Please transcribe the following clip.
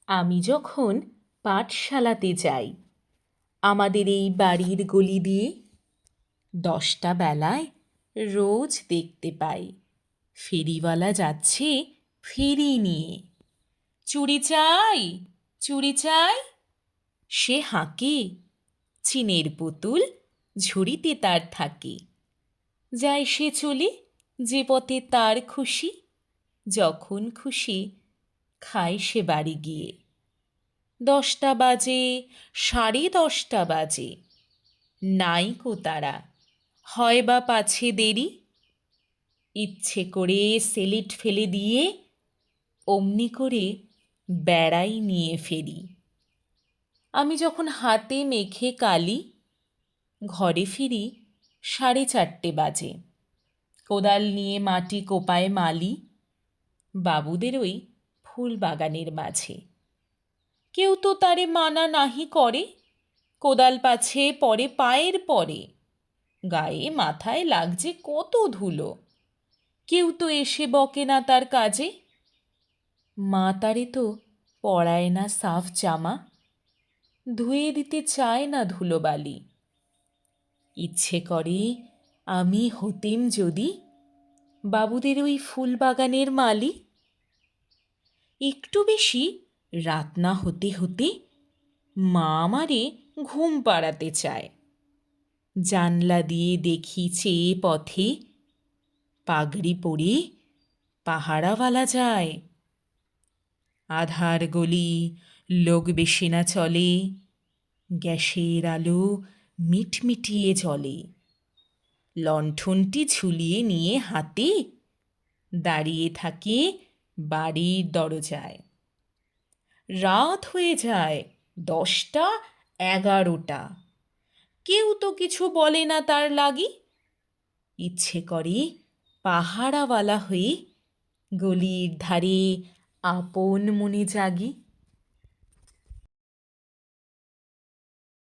আমি যখন পাঠশালাতে যাই আমাদের এই বাড়ির গলি দিয়ে 10টা বেলায় রোজ দেখতে পাই ফেরিওয়ালা যাচ্ছে ফেরি নিয়ে। চুড়ি চাই, চুড়ি চাই, সে হাঁকে, চিনের পুতুল ঝুড়িতে তার থাকে। যায় সে চলে যে পথে তার খুশি, যখন খুশি খায় সে বাড়ি গিয়ে। 10টা বাজে, 10:30 বাজে, নাইকো তারা, হয় বা পাছে দেরি, ইচ্ছে করে সেলিট ফেলে দিয়ে অমনি করে বেড়াই নিয়ে ফেরি। আমি যখন হাতে মেখে কালি ঘরে ফিরি 4:30 বাজে, কোদাল নিয়ে মাটি কোপায় মালি বাবুদের ওই ফুল বাগানের মাঝে। কেউ তো তারে মানা নাহি করে, কোদাল পাছে পরে পায়ের পরে, গায়ে মাথায় লাগছে কত ধুলো, কেউ তো এসে বকে না তার কাজে। মা তারে তো পরায় না সাফ জামা, ধুয়ে দিতে চায় না ধুলোবালি। ইচ্ছে করে আমি হতেম যদি বাবুদের ওই ফুল বাগানের মালি। একটু বেশি রাত না হতে হতে মা আমারে ঘুম পাড়াতে চায়। জানলা দিয়ে দেখি চেয়ে পথে পাগড়ি পরে পাহারাওয়ালা যায়। আধার গলি, লোক বেশি না চলে, গ্যাসের আলো মিটমিটিয়ে জ্বলে। লণ্ঠনটি ঝুলিয়ে নিয়ে হাতে দাঁড়িয়ে থাকে বাড়ির দরজায়। রাত হয়ে যায় 10টা, 11টা, কেউ তো কিছু বলে না তার লাগি। ইচ্ছে করে পাহারাওয়ালা হয়ে গলির ধারে আপন মনে জাগি।